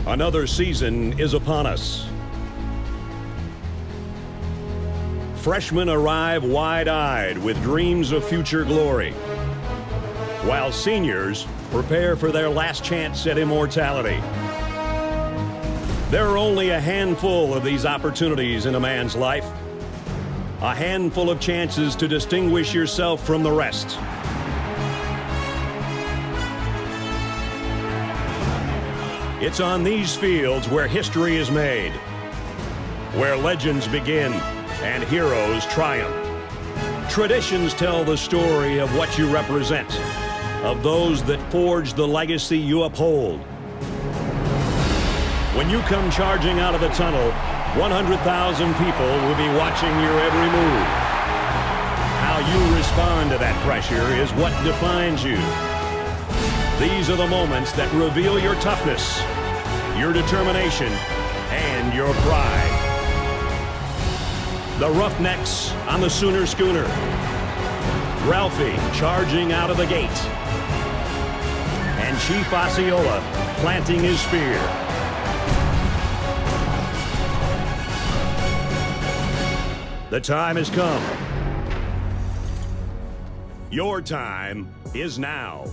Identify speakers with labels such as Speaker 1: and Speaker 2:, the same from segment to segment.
Speaker 1: Another season is upon us. Freshmen arrive wide-eyed with dreams of future glory, while seniors prepare for their last chance at immortality. There are only a handful of these opportunities in a man's life, a handful of chances to distinguish yourself from the rest. It's on these fields where history is made, where legends begin and heroes triumph. Traditions tell the story of what you represent, of those that forge the legacy you uphold. When you come charging out of the tunnel, 100,000 people will be watching your every move. How you respond to that pressure is what defines you. These are the moments that reveal your toughness, your determination, and your pride. The Roughnecks on the Sooner Schooner. Ralphie charging out of the gate. And Chief Osceola planting his spear. The time has come. Your time is now.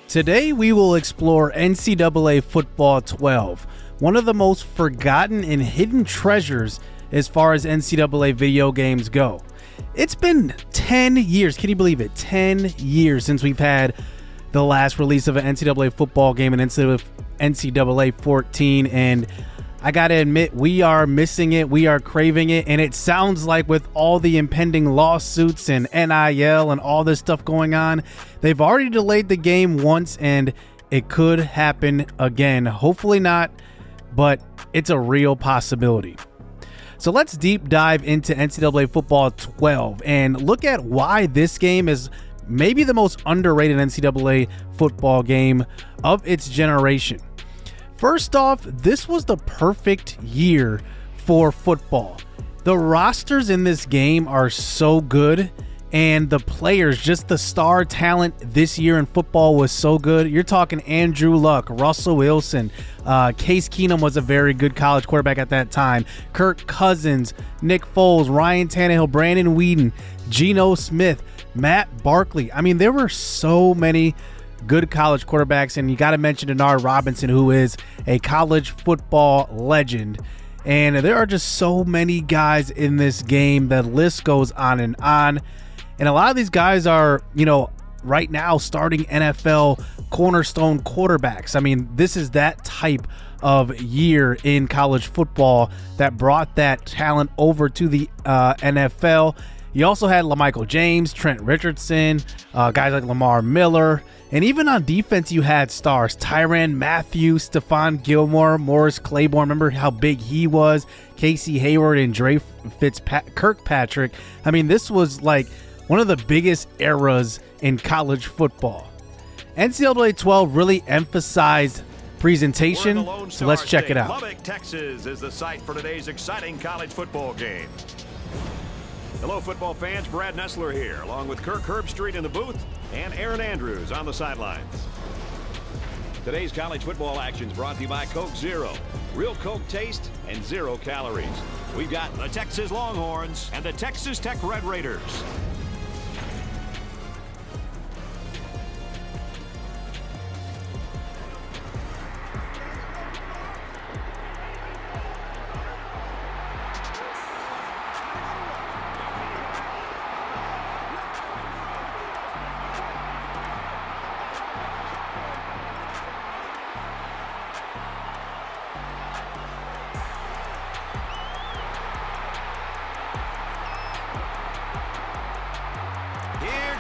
Speaker 2: Today we will explore NCAA Football 12, one of the most forgotten and hidden treasures as far as NCAA video games go. It's been 10 years, can you believe it? 10 years since we've had the last release of an NCAA football game in NCAA 14, and I gotta admit, we are missing it, we are craving it, and it sounds like with all the impending lawsuits and NIL and all this stuff going on, they've already delayed the game once, and it could happen again. Hopefully not, but it's a real possibility. So let's deep dive into NCAA Football 12 and look at why this game is maybe the most underrated NCAA football game of its generation. First off, this was the perfect year for football. The rosters in this game are so good, and the players, just the star talent this year in football was so good. You're talking Andrew Luck, Russell Wilson, Case Keenum was a very good college quarterback at that time, Kirk Cousins, Nick Foles, Ryan Tannehill, Brandon Whedon, Geno Smith, Matt Barkley. I mean, there were so many good college quarterbacks, and you got to mention Denard Robinson, who is a college football legend. And there are just so many guys in this game. The list goes on. And a lot of these guys are, right now starting NFL cornerstone quarterbacks. I mean, this is that type of year in college football that brought that talent over to the NFL. You also had LaMichael James, Trent Richardson, guys like Lamar Miller. And even on defense, you had stars. Tyrann Mathieu, Stephon Gilmore, Morris Claiborne. Remember how big he was? Casey Hayward and Dre Kirkpatrick. I mean, this was like one of the biggest eras in college football. NCAA 12 really emphasized presentation, so let's check it out.
Speaker 1: Lubbock, Texas is the site for today's exciting college football game. Hello, football fans. Brad Nessler here, along with Kirk Herbstreit in the booth and Aaron Andrews on the sidelines. Today's college football action is brought to you by Coke Zero. Real Coke taste and 0 calories. We've got the Texas Longhorns and the Texas Tech Red Raiders.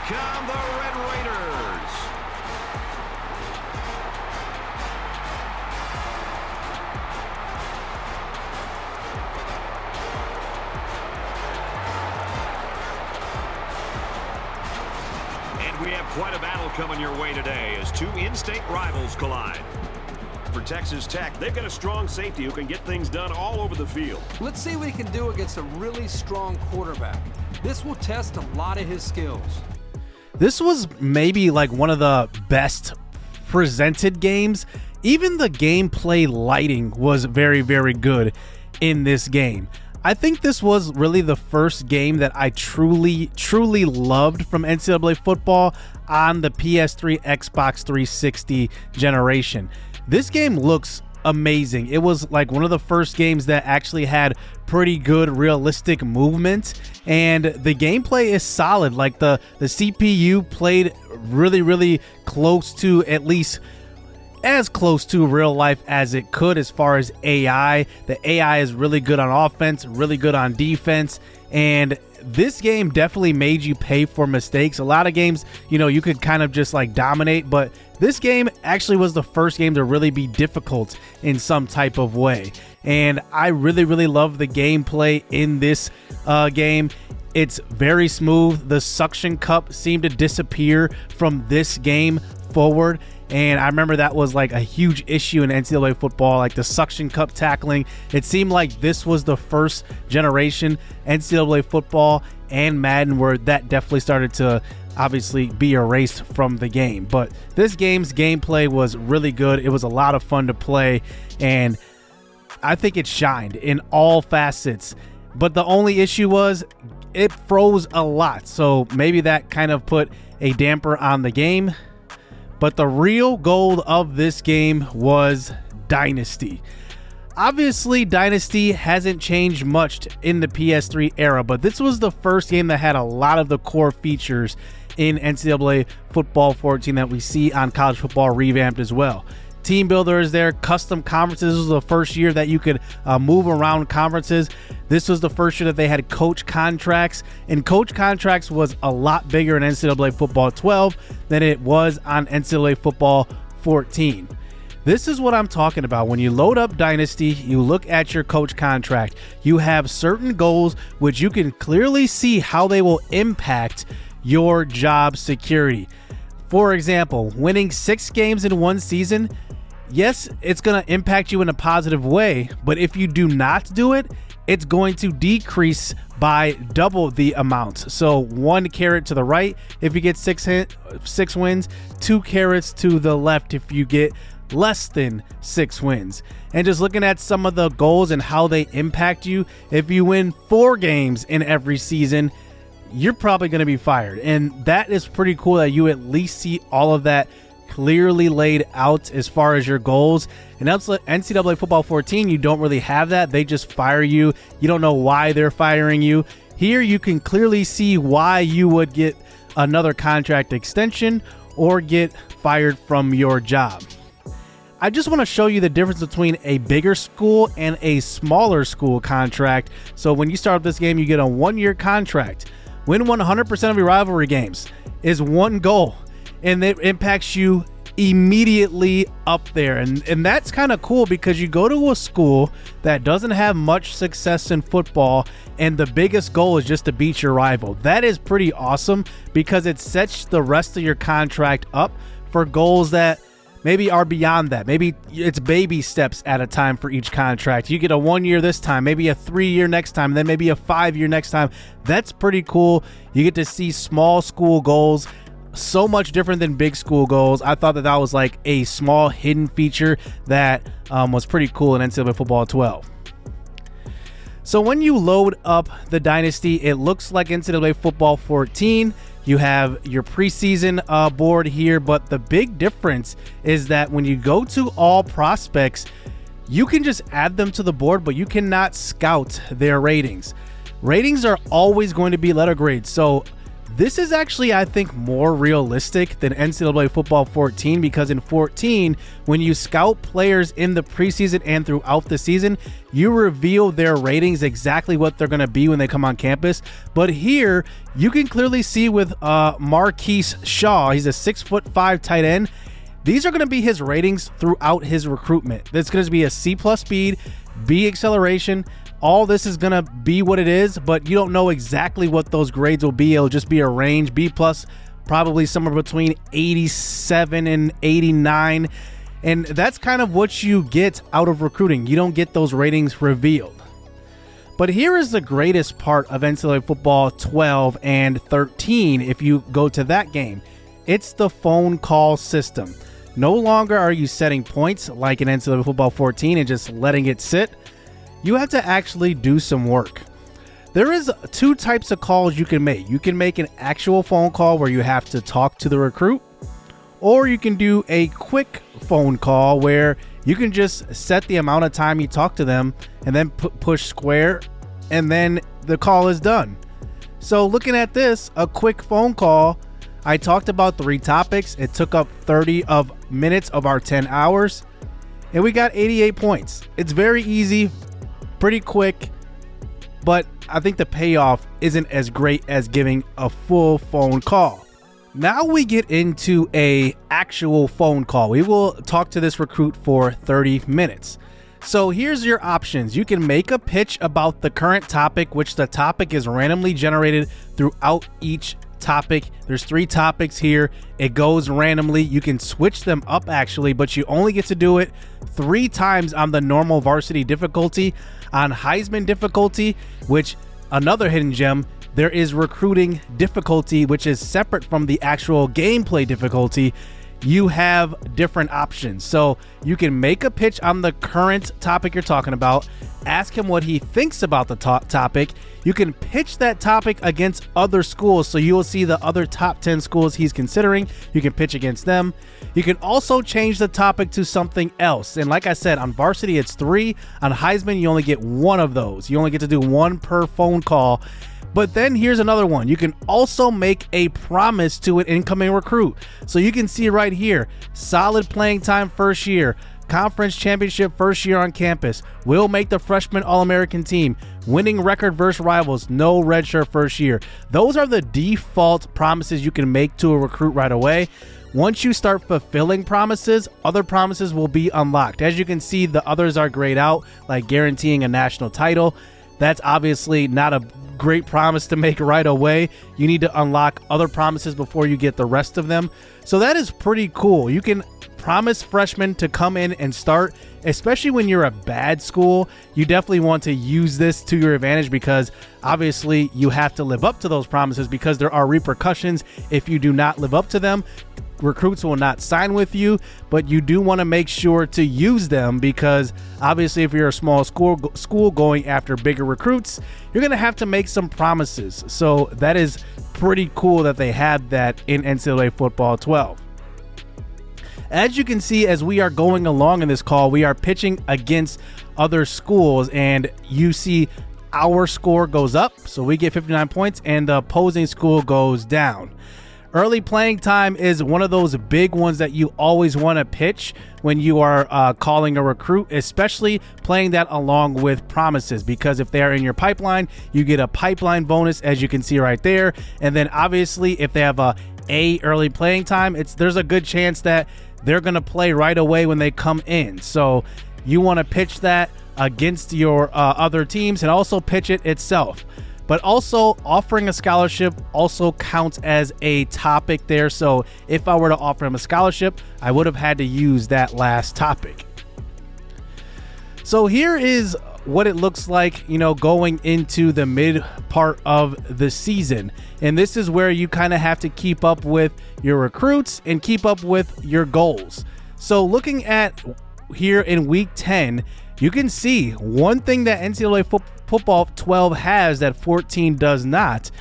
Speaker 1: Come the Red Raiders. And we have quite a battle coming your way today as two in-state rivals collide. For Texas Tech, they've got a strong safety who can get things done all over the field.
Speaker 3: Let's see what he can do against a really strong quarterback. This will test a lot of his skills.
Speaker 2: This was maybe like one of the best presented games even the gameplay lighting was very, very good in this game. I think this was really the first game that I truly loved from NCAA football on the PS3, Xbox 360 generation. This game looks amazing. It was like one of the first games that actually had pretty good realistic movement, and the gameplay is solid. Like the CPU played really close to, at least as close to real life as it could as far as AI. The AI is really good on offense, really good on defense, and this game definitely made you pay for mistakes. A lot of games, you know, you could kind of just like dominate, but this game actually was the first game to really be difficult in some type of way. And I really love the gameplay in this game. It's very smooth. The suction cup seemed to disappear from this game forward. And I remember that was like a huge issue in NCAA football, like the suction cup tackling. It seemed like this was the first generation NCAA football and Madden where that definitely started to obviously be erased from the game. But this game's gameplay was really good. It was a lot of fun to play, and I think it shined in all facets. But the only issue was it froze a lot, so maybe that kind of put a damper on the game. But the real goal of this game was Dynasty. Obviously, Dynasty hasn't changed much in the PS3 era, but this was the first game that had a lot of the core features in NCAA Football 14 that we see on College Football Revamped as well. Team Builder is there, custom conferences. This was the first year that you could move around conferences. This was the first year that they had coach contracts, and coach contracts was a lot bigger in NCAA Football 12 than it was on NCAA Football 14. This is what I'm talking about. When you load up Dynasty, you look at your coach contract, you have certain goals which you can clearly see how they will impact your job security. For example, winning 6 games in one season, yes, it's going to impact you in a positive way, but if you do not do it, it's going to decrease by double the amount. So 1 caret to the right if you get 6 wins, 2 carats to the left if you get less than 6 wins. And just looking at some of the goals and how they impact you, if you win 4 games in every season, you're probably going to be fired. And that is pretty cool that you at least see all of that clearly laid out as far as your goals. And that's NCAA Football 14, you don't really have that. They just fire you. You don't know why they're firing you. Here you can clearly see why you would get another contract extension or get fired from your job. I just want to show you the difference between a bigger school and a smaller school contract. So when you start this game, you get a 1-year contract. Win 100% of your rivalry games is one goal, and it impacts you immediately up there. And that's kind of cool because you go to a school that doesn't have much success in football, and the biggest goal is just to beat your rival. That is pretty awesome because it sets the rest of your contract up for goals that maybe are beyond that. Maybe it's baby steps at a time for each contract. You get a 1-year this time, maybe a 3-year next time, then maybe a 5-year next time. That's pretty cool. You get to see small school goals, so much different than big school goals. I thought that was like a small hidden feature that was pretty cool in NCAA Football 12. So when you load up the Dynasty, it looks like NCAA Football 14. You have your preseason board here, but the big difference is that when you go to all prospects, you can just add them to the board, but you cannot scout their ratings. Ratings are always going to be letter grades. So this is actually, I think, more realistic than NCAA Football 14, because in 14, when you scout players in the preseason and throughout the season, you reveal their ratings, exactly what they're going to be when they come on campus. But here, you can clearly see with Marquise Shaw, he's a 6'5" tight end. These are going to be his ratings throughout his recruitment. That's going to be a C+ speed, B acceleration. All this is going to be what it is, but you don't know exactly what those grades will be. It'll just be a range. B+, probably somewhere between 87 and 89. And that's kind of what you get out of recruiting. You don't get those ratings revealed. But here is the greatest part of NCAA Football 12 and 13 if you go to that game. It's the phone call system. No longer are you setting points like in NCAA Football 14 and just letting it sit. You have to actually do some work. There is 2 types of calls you can make. You can make an actual phone call where you have to talk to the recruit, or you can do a quick phone call where you can just set the amount of time you talk to them and then push square, and then the call is done. So looking at this, a quick phone call, I talked about 3 topics. It took up 30 minutes of our 10 hours, and we got 88 points. It's very easy, pretty quick, but I think the payoff isn't as great as giving a full phone call. Now we get into a actual phone call. We will talk to this recruit for 30 minutes. So here's your options. You can make a pitch about the current topic, which the topic is randomly generated throughout each topic. There's 3 topics here. It goes randomly. You can switch them up actually, but you only get to do it 3 times on the normal varsity difficulty. On Heisman difficulty, which another hidden gem, there is recruiting difficulty, which is separate from the actual gameplay difficulty. You have different options. So you can make a pitch on the current topic you're talking about, ask him what he thinks about the topic. You can pitch that topic against other schools, so you will see the other top 10 schools he's considering. You can pitch against them. You can also change the topic to something else. And like I said, on varsity, it's 3. On Heisman, you only get 1 of those. You only get to do 1 per phone call. But then here's another one. You can also make a promise to an incoming recruit. So you can see right here, solid playing time first year, conference championship first year on campus, will make the freshman All-American team, winning record versus rivals, no redshirt first year. Those are the default promises you can make to a recruit right away. Once you start fulfilling promises, other promises will be unlocked. As you can see, the others are grayed out, like guaranteeing a national title. That's obviously not a great promise to make right away. You need to unlock other promises before you get the rest of them. So that is pretty cool. You can promise freshmen to come in and start, especially when you're a bad school. You definitely want to use this to your advantage, because obviously you have to live up to those promises, because there are repercussions if you do not live up to them. Recruits will not sign with you, but you do want to make sure to use them, because obviously if you're a small school going after bigger recruits, you're going to have to make some promises. So that is pretty cool that they have that in NCAA Football 12. As you can see, as we are going along in this call, we are pitching against other schools, and you see our score goes up, so we get 59 points, and the opposing school goes down. Early playing time is one of those big ones that you always want to pitch when you are calling a recruit, especially playing that along with promises, because if they're in your pipeline, you get a pipeline bonus, as you can see right there. And then obviously if they have a early playing time, there's a good chance that they're going to play right away when they come in. So you want to pitch that against your other teams, and also pitch it itself. But also offering a scholarship also counts as a topic there. So if I were to offer him a scholarship, I would have had to use that last topic. So here is what it looks like, going into the mid part of the season. And this is where you kind of have to keep up with your recruits and keep up with your goals. So looking at here in week 10, you can see one thing that NCAA Football 12 has that 14 does not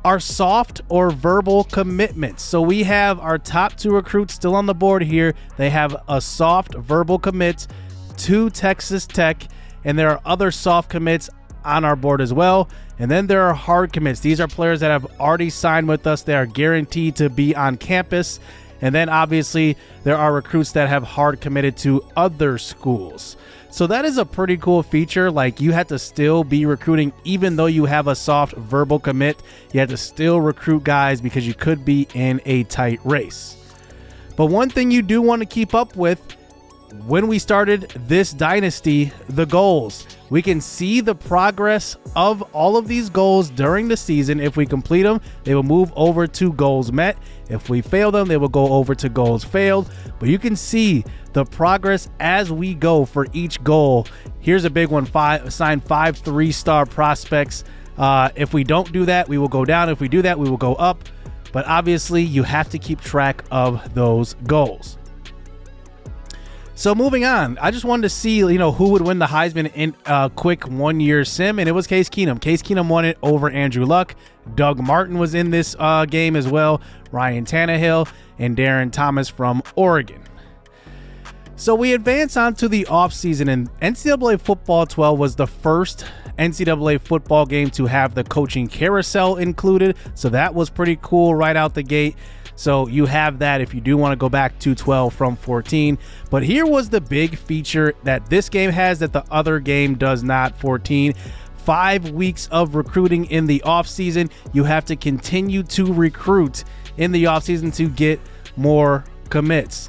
Speaker 2: are soft or verbal commitments. So we have our top 2 recruits still on the board here. They have a soft verbal commit to Texas Tech, and there are other soft commits on our board as well. And then there are hard commits. These are players that have already signed with us. They are guaranteed to be on campus. And then obviously there are recruits that have hard committed to other schools. So that is a pretty cool feature. Like, you have to still be recruiting even though you have a soft verbal commit. You have to still recruit guys because you could be in a tight race. But one thing you do want to keep up with when we started this dynasty, the goals. We can see the progress of all of these goals during the season. If we complete them, they will move over to goals met. If we fail them, they will go over to goals failed. But you can see the progress as we go for each goal. Here's a big one: assign 5 3-star prospects. If we don't do that, we will go down. If we do that, we will go up. But obviously, you have to keep track of those goals. So moving on, I just wanted to see, who would win the Heisman in a quick 1-year sim, and it was Case Keenum. Case Keenum won it over Andrew Luck. Doug Martin was in this game as well, Ryan Tannehill, and Darren Thomas from Oregon. So we advance on to the offseason, and NCAA Football 12 was the first NCAA football game to have the coaching carousel included, so that was pretty cool right out the gate. So you have that if you do want to go back to 12 from 14. But here was the big feature that this game has that the other game does not. 14, 5 weeks of recruiting in the offseason. You have to continue to recruit in the offseason to get more commits.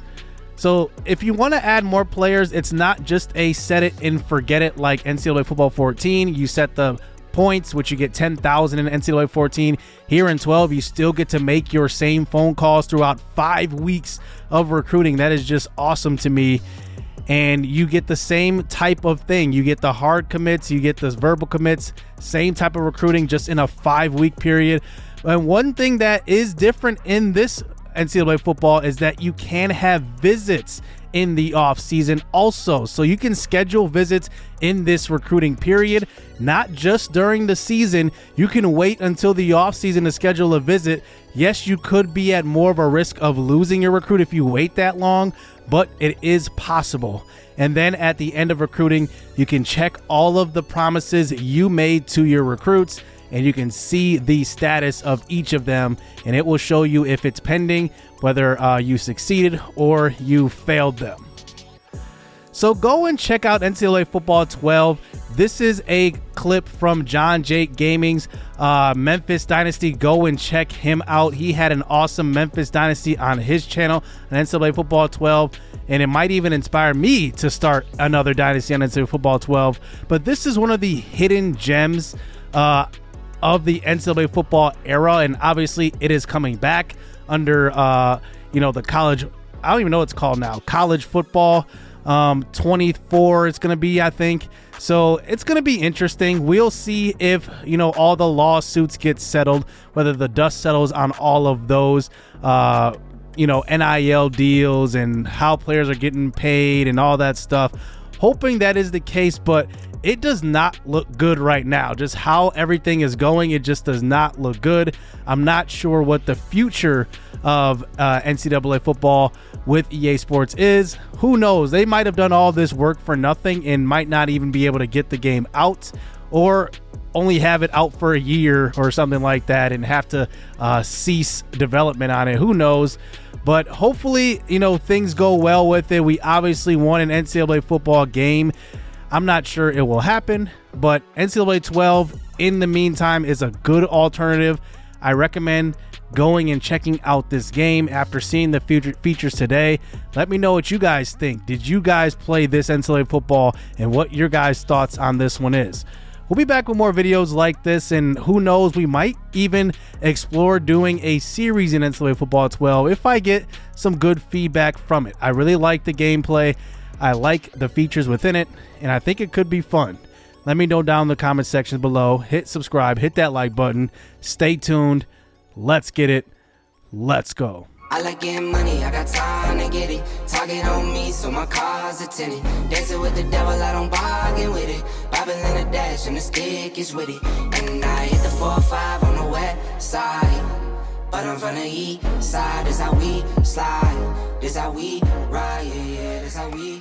Speaker 2: So if you want to add more players, it's not just a set it and forget it like NCAA Football 14. You set the points, which you get 10,000 in NCAA 14. Here in 12, you still get to make your same phone calls throughout 5 weeks of recruiting. That is just awesome to me. And you get the same type of thing. You get the hard commits, you get the verbal commits, same type of recruiting just in a 5-week period. And one thing that is different in this NCAA football is that you can have visits in the off season also. So you can schedule visits in this recruiting period, not just during the season. You can wait until the off season to schedule a visit. Yes, you could be at more of a risk of losing your recruit if you wait that long, but it is possible. And then at the end of recruiting, you can check all of the promises you made to your recruits, and you can see the status of each of them, and it will show you if it's pending, whether you succeeded or you failed them. So go and check out NCAA Football 12. This is a clip from John Jake Gaming's Memphis Dynasty. Go and check him out. He had an awesome Memphis Dynasty on his channel on NCAA Football 12, and it might even inspire me to start another Dynasty on NCAA Football 12. But this is one of the hidden gems of the NCAA football era, and obviously it is coming back under the college, I don't even know what it's called now, college football 24 it's going to be, I think. So it's going to be interesting. We'll see if all the lawsuits get settled, whether the dust settles on all of those NIL deals and how players are getting paid and all that stuff. Hoping that is the case, but it does not look good right now. Just how everything is going, it just does not look good. I'm not sure what the future of NCAA football with EA Sports is. Who knows? They might have done all this work for nothing and might not even be able to get the game out, or only have it out for a year or something like that and have to cease development on it. Who knows? But hopefully, things go well with it. We obviously won an NCAA football game. I'm not sure it will happen, but NCAA 12 in the meantime is a good alternative. I recommend going and checking out this game after seeing the features today. Let me know what you guys think. Did you guys play this NCAA football, and what your guys' thoughts on this one is? We'll be back with more videos like this, and who knows, we might even explore doing a series in NCAA Football 12 if I get some good feedback from it. I really like the gameplay. I like the features within it, and I think it could be fun. Let me know down in the comment section below. Hit subscribe, hit that like button. Stay tuned. Let's get it. Let's go.
Speaker 4: I like getting money, I got time to get it. Target on me, so my car's a tenant. Dancing with the devil, I don't bargain with it. Bobbing in the dash, and the stick is with it. And I hit the 4-5 on the west side. But I'm from the east side, this how we slide. This how we ride, yeah, this how we